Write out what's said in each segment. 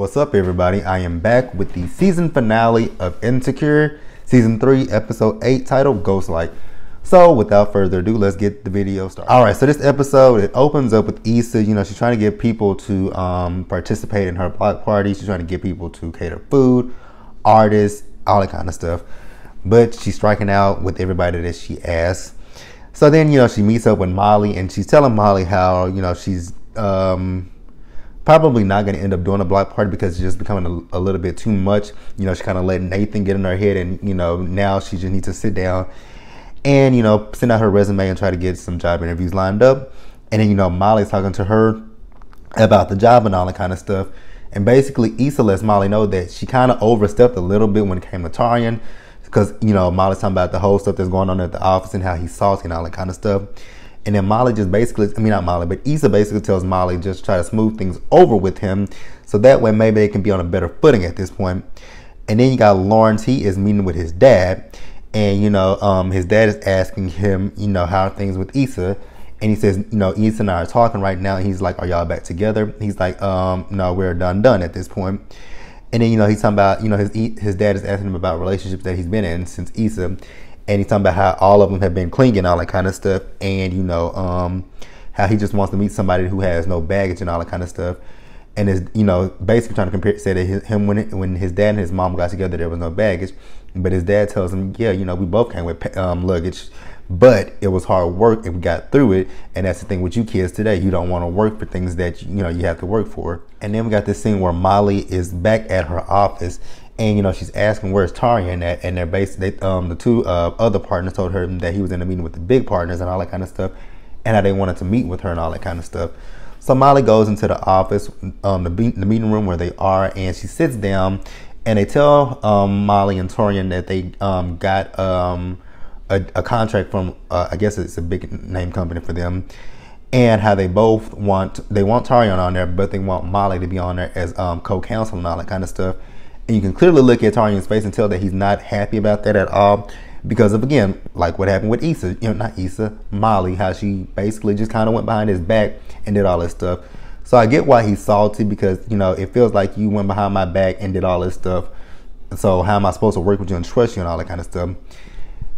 What's up, everybody? I am back with the season finale of Insecure, season 3, episode 8, titled Ghost Light. So, without further ado, let's get the video started. All right, so this episode, it opens up with Issa. You know, she's trying to get people to participate in her block party. She's trying to get people to cater food, artists, all that kind of stuff. But she's striking out with everybody that she asks. So then, you know, she meets up with Molly, and she's telling Molly how, you know, she's probably not going to end up doing a block party because it's just becoming a little bit too much. You know, she kind of let Nathan get in her head, and, you know, now she just needs to sit down and, you know, send out her resume and try to get some job interviews lined up. And then, you know, Molly's talking to her about the job and all that kind of stuff. And basically, Issa lets Molly know that she kind of overstepped a little bit when it came to Tarian, because, you know, Molly's talking about the whole stuff that's going on at the office and how he's salty and all that kind of stuff. And then Molly just basically, I mean, not Molly, but Issa basically tells Molly just try to smooth things over with him, so that way maybe they can be on a better footing at this point. And then you got Lawrence. He is meeting with his dad, and, you know, his dad is asking him, you know, how are things with Issa. And he says, you know, Issa and I are talking right now. And he's like, are y'all back together? He's like, no, we're done at this point. And then, you know, he's talking about, you know, his dad is asking him about relationships that he's been in since Issa. And he's talking about how all of them have been clinging, all that kind of stuff. And, you know, how he just wants to meet somebody who has no baggage and all that kind of stuff. And is, you know, basically trying to compare, say that when his dad and his mom got together, there was no baggage. But his dad tells him, yeah, you know, we both came with luggage, but it was hard work and we got through it. And that's the thing with you kids today. You don't want to work for things that, you know, you have to work for. And then we got this scene where Molly is back at her office. And, you know, she's asking where's Tarian at, and the two other partners told her that he was in a meeting with the big partners and all that kind of stuff, and how they wanted to meet with her and all that kind of stuff. So Molly goes into the office, the meeting room where they are, and she sits down, and they tell Molly and Tarian that they got a contract from I guess it's a big name company for them, and how they both want Tarian on there, but they want Molly to be on there as co-counsel and all that kind of stuff. And you can clearly look at Tarian's face and tell that he's not happy about that at all, because of, again, like what happened with Issa, you know, not Issa, Molly, how she basically just kind of went behind his back and did all this stuff. So I get why he's salty, because, you know, it feels like you went behind my back and did all this stuff. So how am I supposed to work with you and trust you and all that kind of stuff?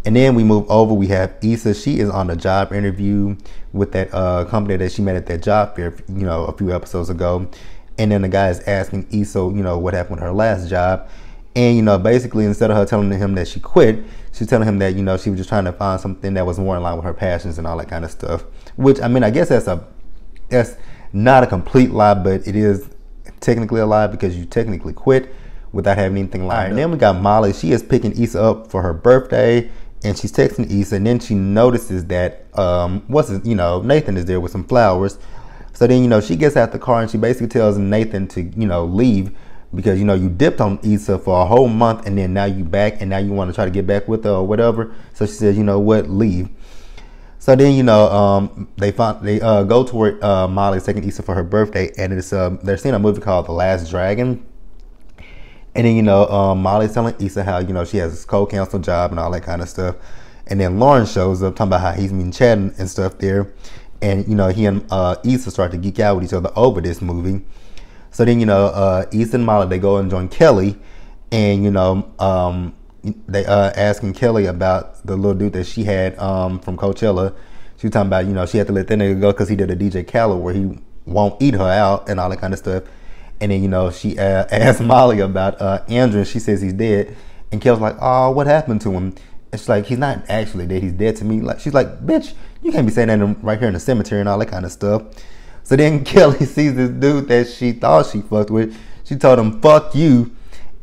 And then we move over, we have Issa. She is on a job interview with that company that she met at that job fair, you know, a few episodes ago. And then the guy is asking Issa, you know, what happened with her last job. And, you know, basically instead of her telling him that she quit, she's telling him that, you know, she was just trying to find something that was more in line with her passions and all that kind of stuff. Which, I mean, I guess that's not a complete lie, but it is technically a lie, because you technically quit without having anything lined up. And then we got Molly. She is picking Issa up for her birthday, and she's texting Issa, and then she notices that Nathan is there with some flowers. So then, you know, she gets out the car and she basically tells Nathan to, you know, leave, because, you know, you dipped on Issa for a whole month, and then now you back, and now you want to try to get back with her or whatever. So she says, you know what, leave. So then, you know, they go to where Molly's taking Issa for her birthday, and it's they're seeing a movie called The Last Dragon. And then, you know, Molly's telling Issa how, you know, she has a co-counsel job and all that kind of stuff. And then Lawrence shows up talking about how he's been chatting and stuff there. And, you know, he and Issa start to geek out with each other over this movie. So then, you know, Issa and Molly, they go and join Kelly. And, you know, they asking Kelly about the little dude that she had from Coachella. She was talking about, you know, she had to let that nigga go because he did a DJ Khaled where he won't eat her out and all that kind of stuff. And then, you know, she asked Molly about Andrew, and she says he's dead. And Kelly's like, oh, what happened to him? And she's like, he's not actually dead, he's dead to me. Like, she's like, bitch, you can't be saying that right here in the cemetery and all that kind of stuff. So then Kelly sees this dude that she thought she fucked with. She told him, fuck you.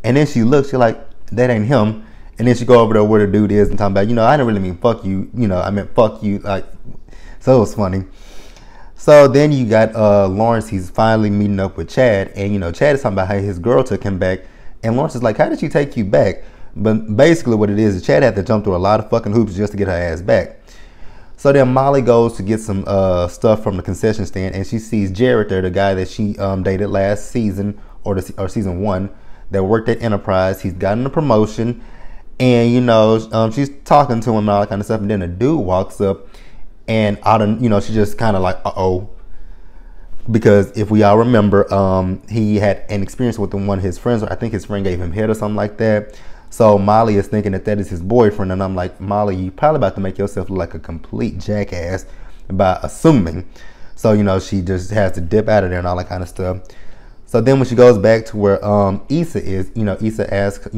And then she looks, she's like, that ain't him. And then she go over there where the dude is and talking about, you know, I didn't really mean fuck you. You know, I meant fuck you. Like, so it was funny. So then you got Lawrence. He's finally meeting up with Chad. And, you know, Chad is talking about how his girl took him back. And Lawrence is like, how did she take you back? But basically what it is Chad had to jump through a lot of fucking hoops just to get her ass back. So then Molly goes to get some stuff from the concession stand, and she sees Jared there, the guy that she dated last season or season 1, that worked at Enterprise. He's gotten a promotion, and, you know, she's talking to him and all that kind of stuff. And then a dude walks up, and you know, she just kind of like, uh-oh. because if we all remember, he had an experience with one of his friends. I think his friend gave him head or something like that. So Molly is thinking that that is his boyfriend, and I'm like, Molly, you probably about to make yourself look like a complete jackass by assuming. So she just has to dip out of there and all that kind of stuff. So then when she goes back to where Issa is, Issa asks,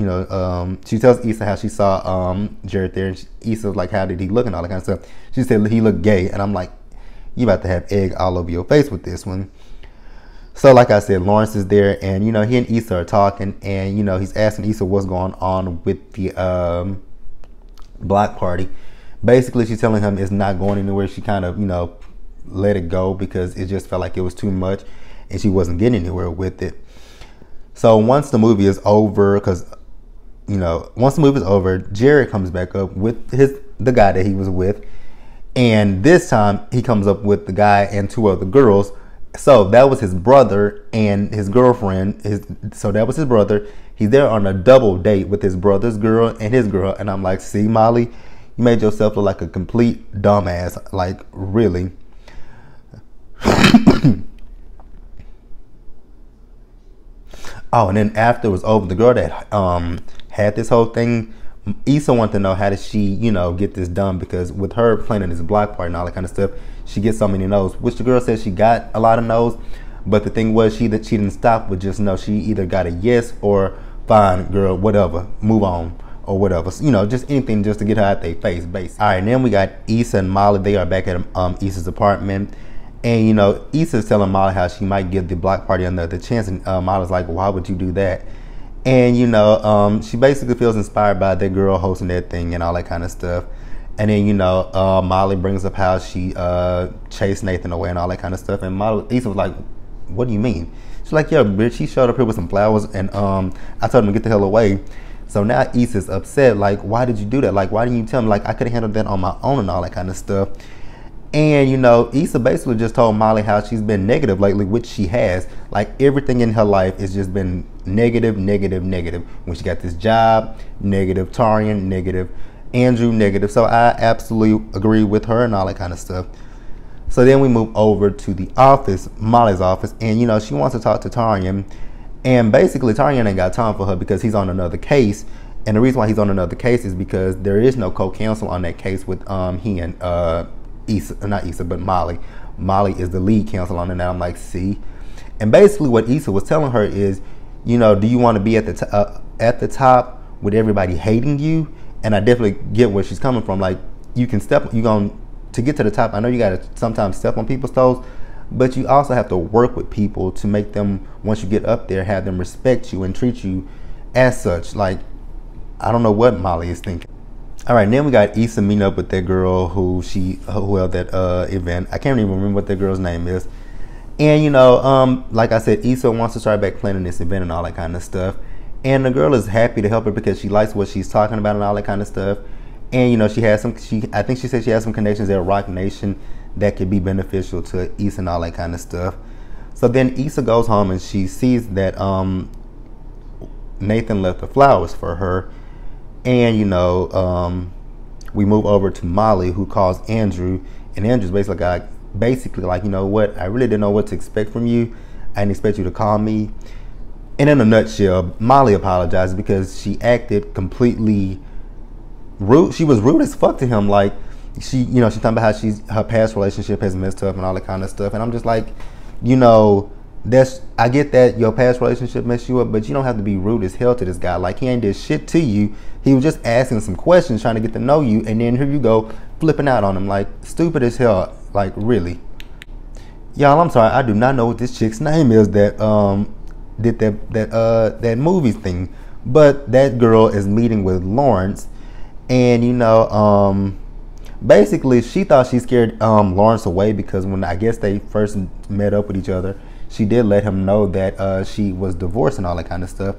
she tells Issa how she saw Jared there, and Issa was like, how did he look and all that kind of stuff. She said he looked gay, and I'm like, you about to have egg all over your face with this one. So like I said, Lawrence is there, and he and Issa are talking, and he's asking Issa what's going on with the block party. Basically, she's telling him it's not going anywhere. She kind of let it go because it just felt like it was too much, and she wasn't getting anywhere with it. So once the movie is over, Jared comes back up with the guy that he was with. And this time he comes up with the guy and two other girls. So that was his brother and his girlfriend. So that was his brother. He's there on a double date with his brother's girl and his girl. And I'm like, see, Molly, you made yourself look like a complete dumbass. Like, really. Oh, and then after it was over, the girl that had this whole thing, Issa wanted to know how did she, get this done, because with her planning this block party and all that kind of stuff, she gets so many no's, which the girl said she got a lot of no's, but the thing was she didn't stop with just no. She either got a yes or fine, girl, whatever, move on or whatever. So, just anything just to get her out their face, basically. All right, and then we got Issa and Molly. They are back at Issa's apartment. And, Issa's telling Molly how she might give the block party another chance. And Molly's like, well, why would you do that? And, she basically feels inspired by that girl hosting that thing and all that kind of stuff. And then, Molly brings up how she chased Nathan away and all that kind of stuff. And Issa was like, what do you mean? She's like, yeah, bitch, he showed up here with some flowers and I told him to get the hell away. So now Issa's upset. Like, why did you do that? Like, why didn't you tell me? Like, I could have handled that on my own and all that kind of stuff. And, Issa basically just told Molly how she's been negative lately, which she has. Like, everything in her life has just been negative, negative, negative. When she got this job, negative. Tarian, negative. Andrew, negative. So I absolutely agree with her and all that kind of stuff. So then we move over to the office, Molly's office. And, she wants to talk to Tarian. And basically, Tarian ain't got time for her because he's on another case. And the reason why he's on another case is because there is no co-counsel on that case with he and not Issa, but Molly. Molly is the lead counsel on it. And I'm like, see. And basically what Issa was telling her is, do you want to be at the top with everybody hating you? And I definitely get where she's coming from. Like, to get to the top, I know you got to sometimes step on people's toes, but you also have to work with people to make them, once you get up there, have them respect you and treat you as such. Like, I don't know what Molly is thinking. All right, then we got Issa meeting up with that girl who held that event. I can't even remember what that girl's name is. And, like I said, Issa wants to start back planning this event and all that kind of stuff. And the girl is happy to help her because she likes what she's talking about and all that kind of stuff. And, I think she said she has some connections at Rock Nation that could be beneficial to Issa and all that kind of stuff. So then Issa goes home and she sees that Nathan left the flowers for her. And, we move over to Molly, who calls Andrew. And Andrew's basically like, you know what? I really didn't know what to expect from you. I didn't expect you to call me. And in a nutshell, Molly apologized because she acted completely rude. She was rude as fuck to him. Like, she's talking about how her past relationship has messed up and all that kind of stuff. And I'm just like, I get that your past relationship messed you up, but you don't have to be rude as hell to this guy. Like, he ain't did shit to you. He was just asking some questions, trying to get to know you, and then here you go flipping out on him. Like, stupid as hell. Like, really. Y'all, I'm sorry, I do not know what this chick's name is that did that movie thing. But that girl is meeting with Lawrence, and basically she thought she scared Lawrence away because when I guess they first met up with each other, she did let him know that she was divorced and all that kind of stuff.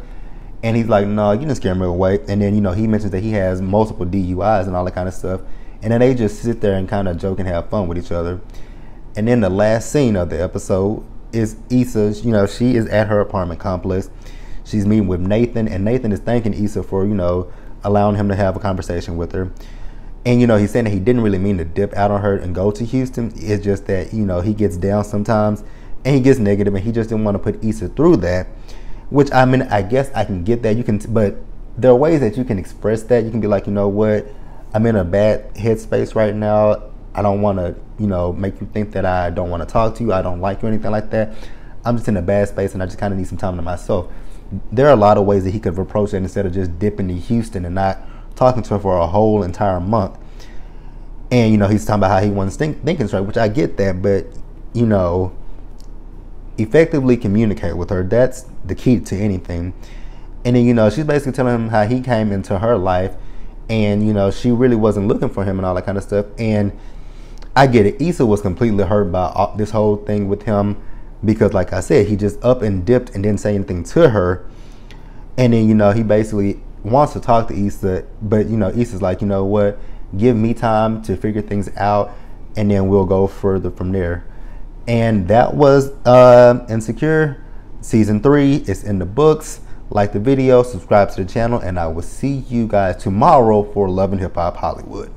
And he's like, no, you didn't scare me away. And then, he mentions that he has multiple DUIs and all that kind of stuff. And then they just sit there and kind of joke and have fun with each other. And then the last scene of the episode is Issa, she is at her apartment complex. She's meeting with Nathan, and Nathan is thanking Issa for, allowing him to have a conversation with her. And, he's saying that he didn't really mean to dip out on her and go to Houston. It's just that, he gets down sometimes. and he gets negative, and he just didn't want to put Issa through that. Which, I mean, I guess I can get that. You can, but there are ways that you can express that. You can be like, you know what, I'm in a bad headspace right now. I don't want to, you know, make you think that I don't want to talk to you, I don't like you, or anything like that. I'm just in a bad space, and I just kind of need some time to myself. There are a lot of ways that he could have approached it instead of just dipping to Houston and not talking to her for a whole entire month. And, you know, he's talking about how he wants thinking straight, which I get that, but, you know, effectively communicate with her. That's the key to anything. And then, you know, she's basically telling him how he came into her life, and, you know, she really wasn't looking for him and all that kind of stuff. And I get it. Issa was completely hurt by this whole thing with him because, like I said, he just up and dipped and didn't say anything to her. And then, you know, he basically wants to talk to Issa, but, you know, Issa's like, you know what, give me time to figure things out, and then we'll go further from there. And that was Insecure Season 3. It's in the books. Like the video, subscribe to the channel, and I will see you guys tomorrow for Love and Hip Hop Hollywood.